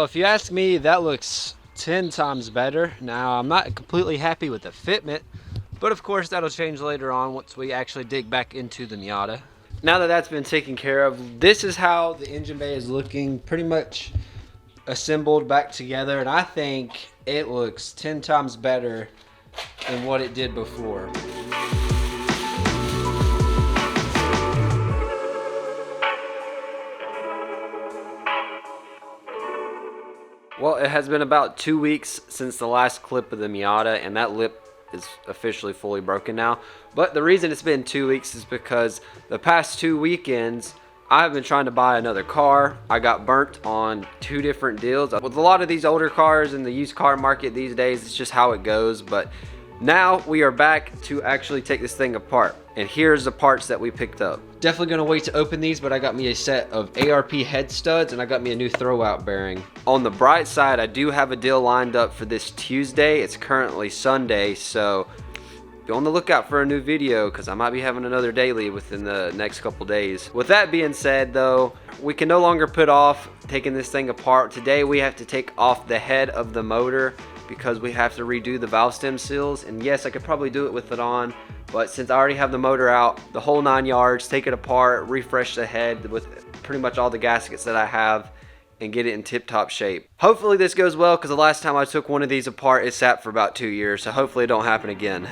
Well, if you ask me, that looks 10 times better. Now, I'm not completely happy with the fitment, but of course that'll change later on once we actually dig back into the Miata. Now that that's been taken care of, this is how the engine bay is looking, pretty much assembled back together, and I think it looks 10 times better than what it did before. Well, it has been about 2 weeks since the last clip of the Miata, and that lip is officially fully broken now. But the reason it's been 2 weeks is because the past 2 weekends I've been trying to buy another car. I got burnt on 2 different deals. With a lot of these older cars in the used car market these days, it's just how it goes. But now we are back to actually take this thing apart. And here's the parts that we picked up. Definitely gonna wait to open these, but I got me a set of ARP head studs and I got me a new throwout bearing. On the bright side, I do have a deal lined up for this Tuesday. It's currently Sunday, so be on the lookout for a new video because I might be having another daily within the next couple days. With that being said though, we can no longer put off taking this thing apart. Today we have to take off the head of the motor because we have to redo the valve stem seals. And yes, I could probably do it with it on, but since I already have the motor out, the whole 9 yards, take it apart, refresh the head with pretty much all the gaskets that I have, and get it in tip-top shape. Hopefully this goes well because the last time I took one of these apart, it sat for about 2 years, so hopefully it don't happen again.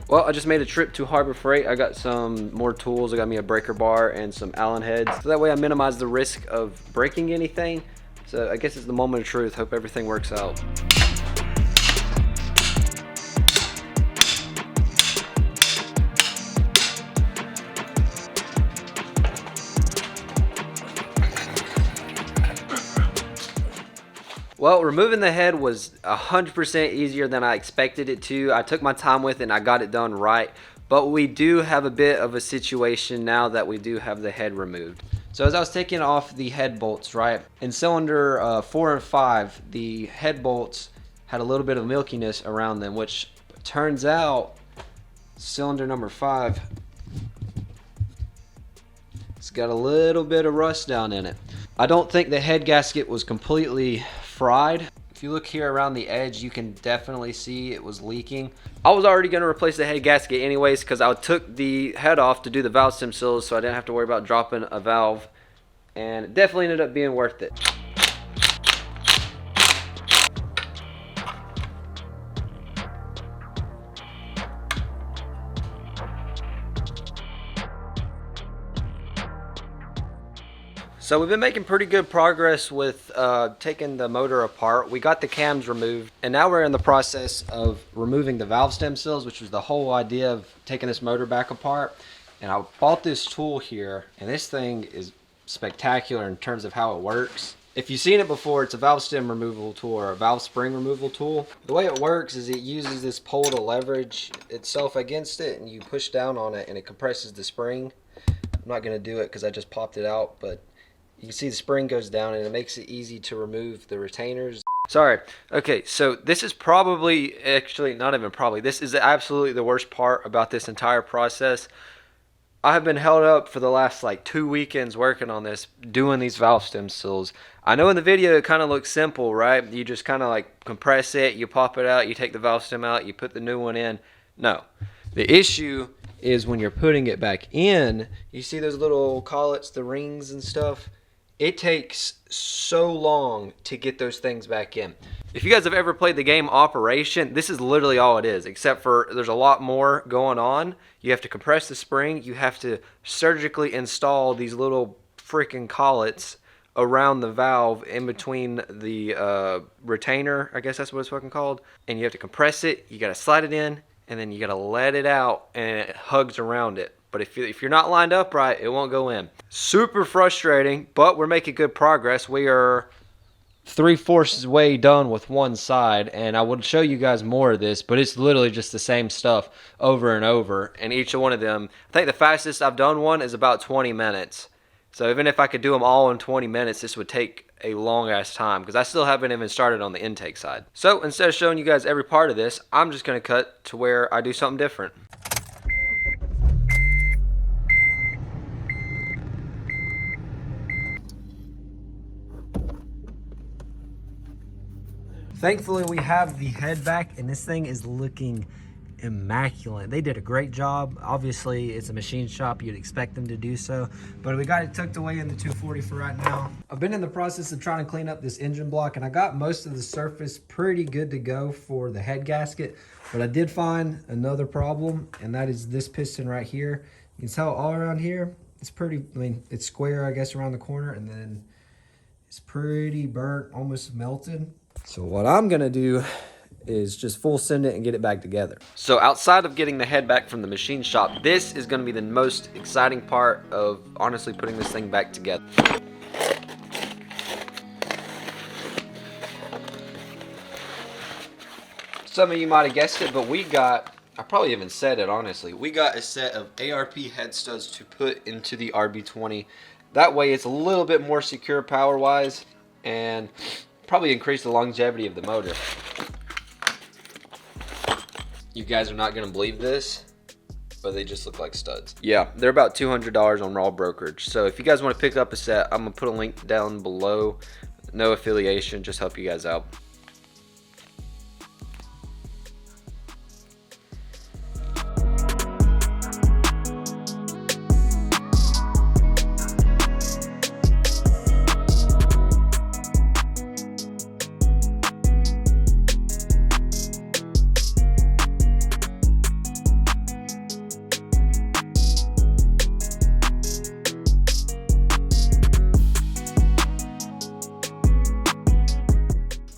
Well, I just made a trip to Harbor Freight. I got some more tools. I got me a breaker bar and some Allen heads. So that way I minimize the risk of breaking anything. So I guess it's the moment of truth. Hope everything works out. Well, removing the head was 100% easier than I expected it to. I took my time with it and I got it done right. But we do have a bit of a situation now that we do have the head removed. So as I was taking off the head bolts, right, in cylinder 4 and 5, the head bolts had a little bit of milkiness around them, which turns out cylinder number 5, it's got a little bit of rust down in it. I don't think the head gasket was completely fried. If you look here around the edge, you can definitely see it was leaking. I was already going to replace the head gasket anyways because I took the head off to do the valve stem seals, so I didn't have to worry about dropping a valve, and it definitely ended up being worth it. So we've been making pretty good progress with taking the motor apart. We got the cams removed, and now we're in the process of removing the valve stem seals, which was the whole idea of taking this motor back apart. And I bought this tool here, and this thing is spectacular in terms of how it works. If you've seen it before, it's a valve stem removal tool or a valve spring removal tool. The way it works is it uses this pole to leverage itself against it, and you push down on it and it compresses the spring. I'm not going to do it because I just popped it out, but you can see the spring goes down and it makes it easy to remove the retainers. Sorry. Okay, so this is probably, actually not even probably, this is absolutely the worst part about this entire process. I have been held up for the last like 2 weekends working on this, doing these valve stem seals. I know in the video it kind of looks simple, right? You just kind of like compress it, you pop it out, you take the valve stem out, you put the new one in. No. The issue is when you're putting it back in, you see those little collets, the rings and stuff? It takes so long to get those things back in. If you guys have ever played the game Operation, this is literally all it is, except for there's a lot more going on. You have to compress the spring. You have to surgically install these little freaking collets around the valve in between the retainer, I guess that's what it's fucking called. And you have to compress it. You got to slide it in, and then you got to let it out, and it hugs around it. But if you're not lined up right, it won't go in. Super frustrating, but we're making good progress. We are 3/4 way done with one side, and I will show you guys more of this, but it's literally just the same stuff over and over. And each one of them, I think the fastest I've done one is about 20 minutes. So even if I could do them all in 20 minutes, this would take a long ass time because I still haven't even started on the intake side. So instead of showing you guys every part of this, I'm just going to cut to where I do something different. Thankfully, we have the head back, and this thing is looking immaculate. They did a great job. Obviously, it's a machine shop. You'd expect them to do so, but we got it tucked away in the 240 for right now. I've been in the process of trying to clean up this engine block, and I got most of the surface pretty good to go for the head gasket, but I did find another problem, and that is this piston right here. You can tell all around here, it's pretty, I mean, it's square, I guess, around the corner, and then it's pretty burnt, almost melted. So what I'm gonna do is just full send it and get it back together. So outside of getting the head back from the machine shop, this is gonna be the most exciting part of honestly putting this thing back together. Some of you might have guessed it, but we got, I probably even said it honestly, we got a set of ARP head studs to put into the RB20. That way it's a little bit more secure power wise and probably increase the longevity of the motor. You guys are not gonna believe this, but they just look like studs. Yeah, they're about $200 on raw brokerage. So if you guys want to pick up a set, I'm gonna put a link down below. No affiliation, just help you guys out.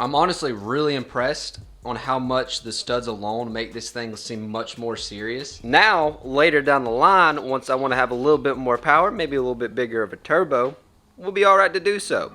I'm honestly really impressed on how much the studs alone make this thing seem much more serious. Now, later down the line, once I want to have a little bit more power, maybe a little bit bigger of a turbo, we'll be alright to do so.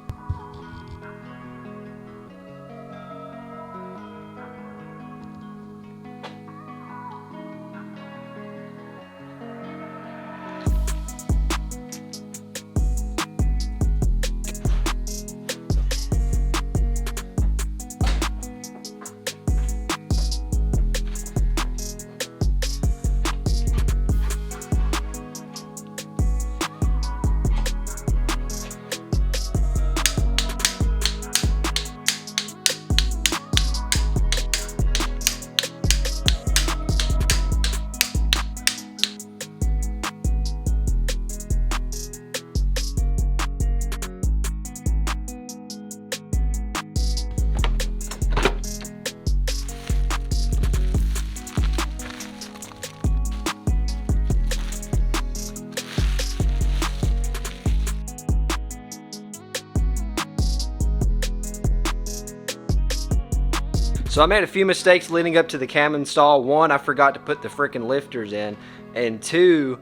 So I made a few mistakes leading up to the cam install. One, I forgot to put the freaking lifters in, and two,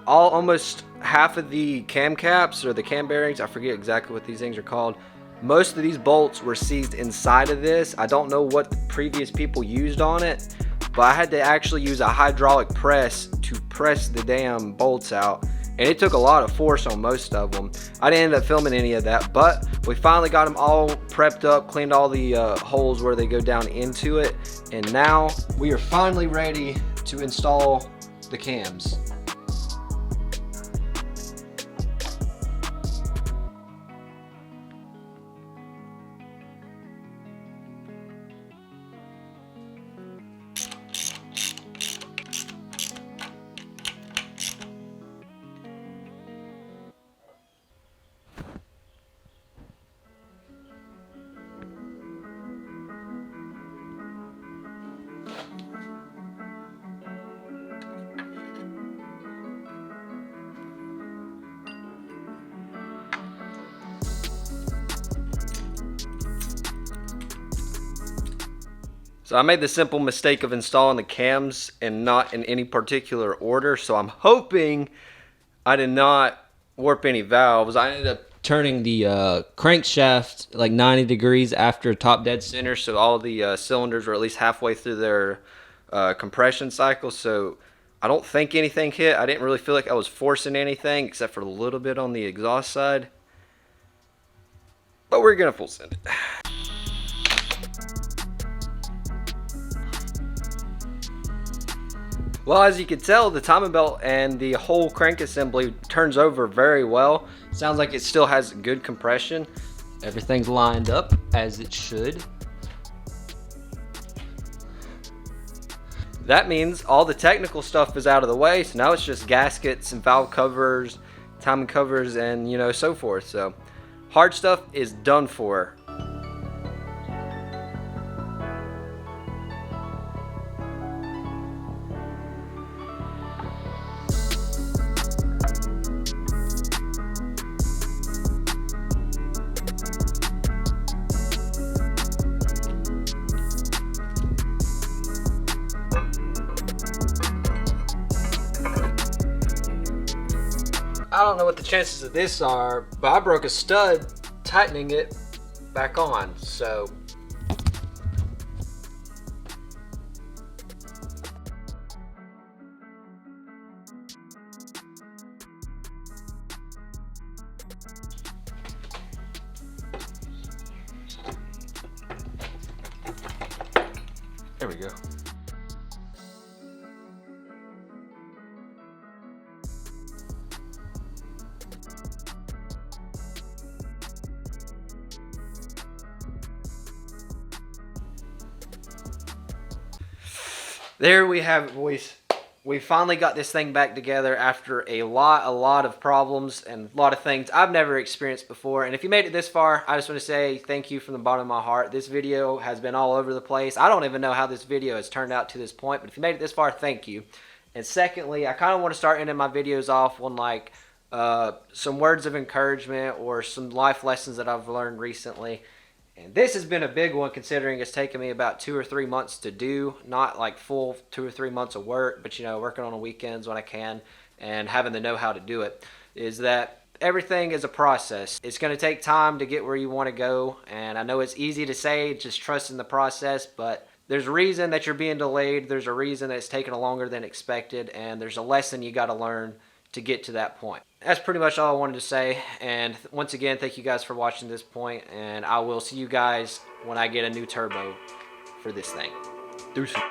almost half of the cam caps or the cam bearings, I forget exactly what these things are called. Most of these bolts were seized inside of this. I don't know what the previous people used on it, but I had to actually use a hydraulic press to press the damn bolts out. And it took a lot of force on most of them. I didn't end up filming any of that, but we finally got them all prepped up, cleaned all the holes where they go down into it, and now we are finally ready to install the cams. So I made the simple mistake of installing the cams and not in any particular order. So I'm hoping I did not warp any valves. I ended up turning the crankshaft like 90 degrees after top dead center. So all the cylinders were at least halfway through their compression cycle. So I don't think anything hit. I didn't really feel like I was forcing anything except for a little bit on the exhaust side. But we're going to full send it. Well, as you can tell, the timing belt and the whole crank assembly turns over very well. Sounds like it still has good compression. Everything's lined up as it should. That means all the technical stuff is out of the way, so now it's just gaskets and valve covers, timing covers, and so forth. So hard stuff is done for. I don't know what the chances of this are, but I broke a stud tightening it back on, so. There we go. There we have it, boys. We finally got this thing back together after a lot of problems and a lot of things I've never experienced before. And if you made it this far, I just want to say thank you from the bottom of my heart. This video has been all over the place. I don't even know how this video has turned out to this point, but if you made it this far, thank you. And secondly, I kind of want to start ending my videos off on like some words of encouragement or some life lessons that I've learned recently. And this has been a big one considering it's taken me about 2 or 3 months to do. Not like full 2 or 3 months of work, but working on the weekends when I can and having the know-how to do it. Is that everything is a process. It's going to take time to get where you want to go. And I know it's easy to say, just trust in the process, but there's a reason that you're being delayed. There's a reason that it's taking longer than expected. And there's a lesson you got to learn to get to that point. That's pretty much all I wanted to say, and once again, thank you guys for watching this point, and I will see you guys when I get a new turbo for this thing. Deuces.